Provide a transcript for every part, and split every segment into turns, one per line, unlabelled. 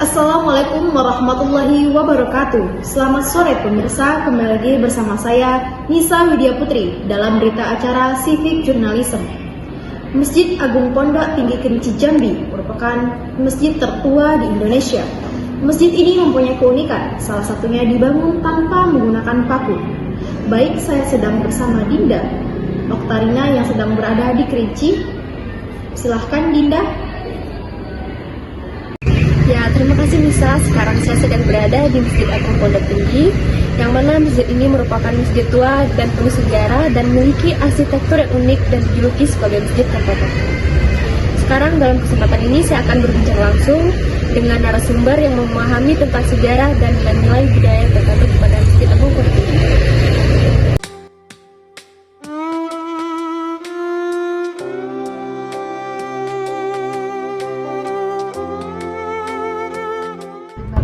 Assalamualaikum warahmatullahi wabarakatuh. Selamat sore pemirsa, kembali lagi bersama saya Nisa Widya Putri dalam berita acara Civic Journalism. Masjid Agung Pondok Tinggi Kerinci Jambi merupakan masjid tertua di Indonesia. Masjid ini mempunyai keunikan, salah satunya dibangun tanpa menggunakan paku. Baik, saya sedang bersama Dinda Oktarina yang sedang berada di Kerinci. Silahkan Dinda.
Ya, terima kasih Nisa. Sekarang saya sedang berada di Masjid Agung Pondok Tinggi, yang mana masjid ini merupakan masjid tua dan penuh sejarah dan memiliki arsitektur yang unik dan dijuluki sebagai masjid tanpa paku. Sekarang dalam kesempatan ini saya akan berbincang langsung dengan narasumber yang memahami tentang sejarah dan nilai-nilai budaya yang terkandung pada Masjid Agung Pondok Tinggi.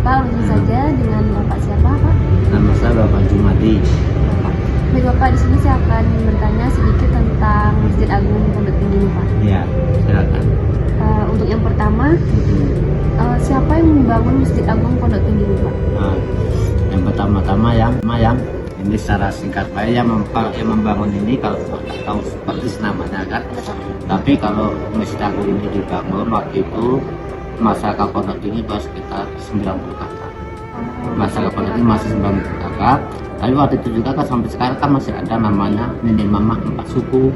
Bapak, langsung saja dengan Bapak siapa, Pak?
Nama saya Bapak Jumadi.
Bapak. Baik Bapak, di sini saya akan bertanya sedikit tentang Masjid Agung Pondok Tinggi ini, Pak.
Ya, silakan.
Untuk yang pertama, siapa yang membangun Masjid Agung Pondok Tinggi ini, Pak?
Nah, yang pertama-tama yang ini secara singkat Pak yang membangun ini kalau tahu seperti namanya kan. Tapi kalau Masjid Agung ini dibangun waktu itu masyarakat Pondok Tinggi baru sekitar 90 kakak. Masyarakat Pondok Tinggi masih 90 kakak. Tapi waktu itu juga kan sampai sekarang kan masih ada namanya nenek mama 4 suku.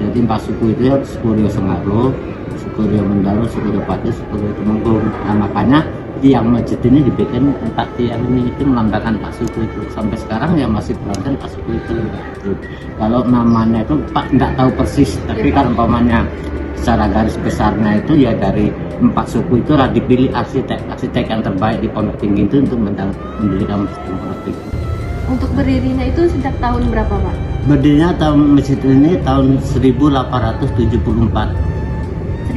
Jadi 4 suku itu ya suku Rio Sengaro, suku Rio Mendalo, suku Rio Pati, suku Rio Temenggung. Nah makanya yang masjid ini dibikin 4 tiang ini itu melambangkan 4 suku itu. Sampai sekarang ya masih berlanjut 4 suku itu. Kalau namanya itu Pak nggak tahu persis, tapi kalau umpamanya secara garis besarnya itu ya dari 4 suku itu dipilih arsitek yang terbaik di Pondok Tinggi itu untuk mendirikan Masjid Pondok Tinggi.
Untuk berdirinya itu sejak tahun berapa, Pak?
Berdirinya masjid ini tahun 1874.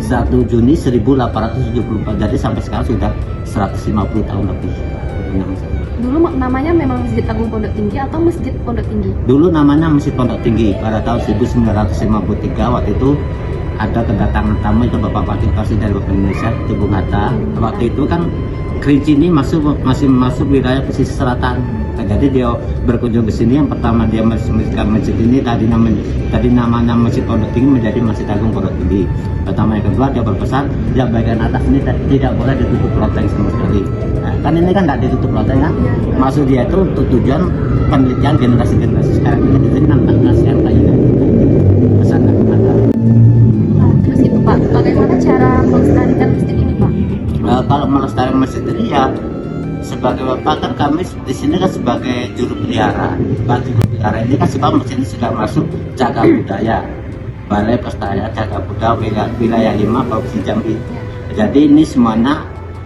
1 Juni 1874. Jadi sampai sekarang sudah 150 tahun lebih.
Dulu namanya memang Masjid Agung Pondok Tinggi atau Masjid Pondok Tinggi?
Dulu namanya Masjid Pondok Tinggi. Pada tahun 1953 waktu itu ada kedatangan tamu itu Bapak Wakil Presiden Republik Indonesia di Bung Hatta. Waktu itu kan Kerinci ini masih masuk wilayah pesisir selatan. Nah, jadi dia berkunjung ke sini. Yang pertama dia mendirikan masjid ini tadi namanya Masjid Pondok Tinggi menjadi Masjid Agung Pondok Tinggi. Pertama, yang kedua dia berpesan ya bagian atas ini tidak boleh ditutup loteng sama sekali. Nah, kan ini kan tidak ditutup loteng kan? Maksud dia itu untuk tujuan penelitian generasi sekarang ini. Jadi nampak nasihat lainnya pesan dari Hatta.
Terus itu Pak, bagaimana cara melestarikan masjid ini, Pak?
Kalau melestarikan masjid ini ya sebagai Bapak kan kami di sini kan sebagai juru pelihara. Juru pelihara ini kan sebab masjid ini sudah masuk cagar budaya, Balai Pelestarian Cagar Budaya wilayah 5 Provinsi Jambi. Jadi ini semuanya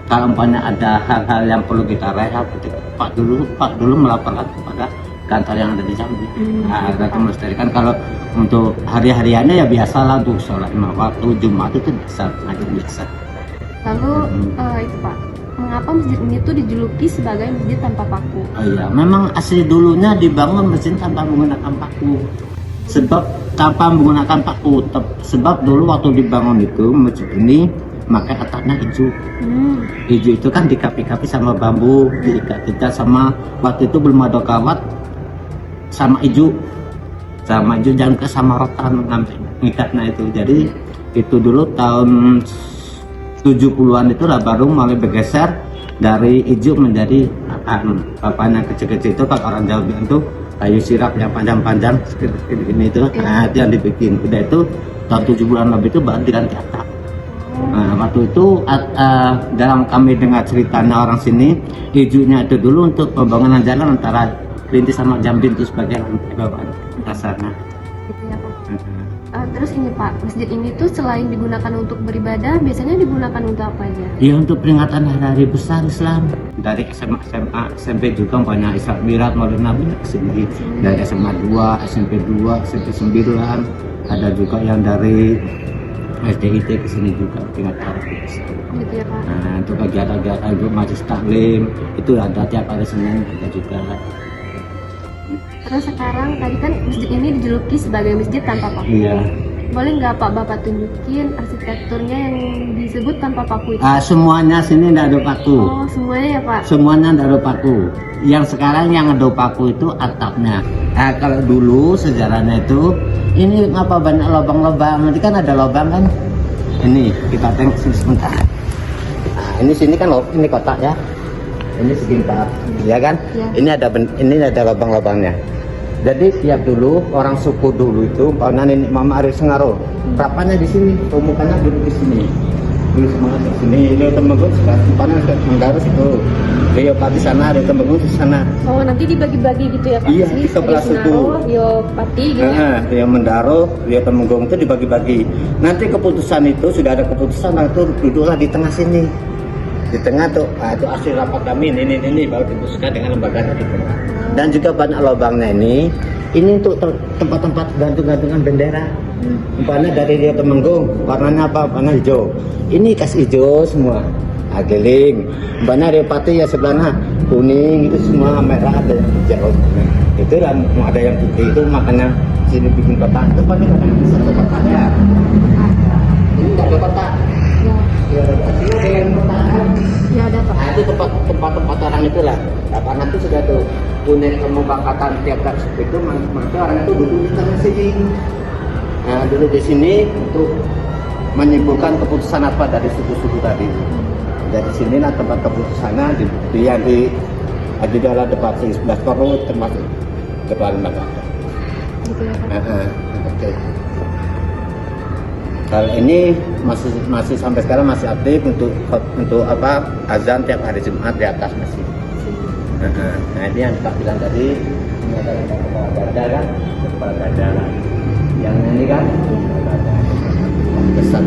kalau umpamanya ada hal-hal yang perlu kita rehab, Pak dulu melaporkan kepada kantor yang ada di Jambi. Nah, kita melestarikan. Kalau untuk hari-hariannya ya biasalah untuk sholat 5 waktu, Jumat itu bisa ngajar biasa.
Lalu itu Pak, mengapa masjid ini tuh dijuluki sebagai masjid tanpa paku?
Oh iya, memang asli dulunya dibangun masjid tanpa menggunakan paku. Sebab tanpa menggunakan paku, sebab dulu waktu dibangun itu masjid ini maka atapnya hijau. Hijau itu kan dikapi-kapi sama bambu, diikat sama waktu itu belum ada kawat sama hijau jangan ke sama rotan sampai ngikatnya itu. Jadi itu dulu tahun 70-an itu lah baru mulai bergeser dari hijau menjadi papanya kecil-kecil itu kan orang Jawa bilang tuh kayu sirap yang panjang-panjang seperti ini itu. Nah, itu yang dibikin. Udah itu tahun 70-an lebih itu baru diganti atap. Nah, waktu itu dalam kami dengar ceritanya orang sini, hijaunya itu dulu untuk pembangunan jalan antara Kerinci sama Jambi itu sebagai bawah dasarnya.
Gitu ya Pak. Terus ini Pak, masjid ini tuh selain digunakan untuk beribadah, biasanya digunakan untuk apa aja?
Ya untuk peringatan hari-hari besar Islam. Dari SMA, SMP juga banyak Isra Mi'raj, Maulid Nabi kesini. Dari SMA 2, SMP 2, SMP 9. Ada juga yang dari SDIT kesini juga peringatan hari besar.
Gitu ya Pak.
Nah untuk kegiatan-kegiatan untuk majelis taklim itu ada tiap hari Senin ada juga.
Terus sekarang tadi kan masjid ini dijuluki sebagai masjid tanpa paku.
Iya.
Boleh nggak Pak Bapak tunjukin arsitekturnya yang disebut tanpa paku itu?
Semuanya sini tidak ada paku.
Oh, semuanya ya Pak?
Semuanya tidak ada paku. Yang sekarang yang ada paku itu atapnya. Kalau dulu sejarahnya itu, ini ngapa banyak lubang-lubang? Nanti kan ada lubang kan? Ini kita tengok sini sebentar. Nah, ini sini kan ini kotak ya. Ini segi 4, ya kan?
Ya.
Ini ada lubang-lubangnya. Jadi tiap dulu orang suku dulu itu, karena nenek mama Arif Sengaro, rapanya di sini, pemukannya duduk di sini. Dulu semangat di sini, dia Temenggung sekarang tempatnya Menggarus itu. Dia Pati sana, dia Temenggung di sana.
Oh, nanti dibagi-bagi gitu ya Pak?
Iya,
Sini
di sebelah
Rio
situ.
Senaro, Rio Pati gitu ya?
Dia Mendaro, dia Temenggung itu dibagi-bagi. Nanti keputusan itu sudah ada keputusan, nah itu duduklah di tengah sini. Di tengah tuh, itu hasil rapat kami ini baru diputuskan dengan lembaganya di tengah. Dan juga banyak lubangnya ini untuk tempat-tempat gantung-gantungan bendera. Umpamanya dari dia Temenggung, warnanya apa? Warna hijau. Ini kas hijau semua, ageling. Umpamanya dari Pati ya sebelahnya kuning itu semua, merah ada yang hijau. Itu mau ada yang putih itu makanya sini bikin kotak. Itu pasti kadang satu kotak ya. Ini nggak ada kotak. Ya, ada yang kotak.
Ya ada Pak.
Nah, itu tempat orang itulah. Apa nanti sudah tuh punya pemufakatan tiap itu, maka orang itu duduk di tengah sini. Nah, duduk di sini untuk menyimpulkan keputusan apa dari suku-suku tadi. Dari sinilah tempat keputusannya di dalam depan 11 Korut termasuk depan lembaga.
Gitu ya Pak.
Oke. Kalau ini masih sampai sekarang masih aktif untuk apa azan tiap hari Jumat di atas masih. Nah ini yang Pak bilang tadi, ini ada kepala garda kan, kepala garda. Yang ini kan besar.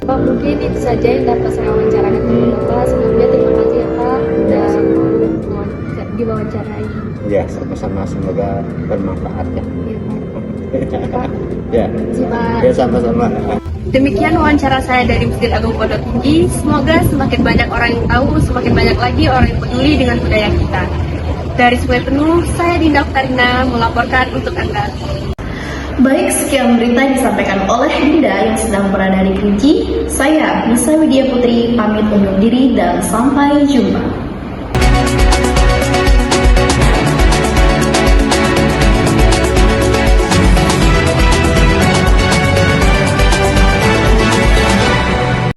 Pak, mungkin itu saja yang dapat saya wawancara dengan Bapak. Sebelumnya terima kasih ya Pak udah diwawancarai.
Ya, sama-sama, semoga bermanfaat ya.
Iya Pak.
Ya, ya sama-sama.
Demikian wawancara saya dari Masjid Agung Pondok Tinggi. Semoga semakin banyak orang yang tahu, semakin banyak lagi orang yang peduli dengan budaya kita. Dari Sungai Penuh, saya Dinda Karina melaporkan untuk Anda.
Baik, sekian berita yang disampaikan oleh Dinda yang sedang berada di Kerinci. Saya Nisa Widya Putri pamit undur diri dan sampai jumpa.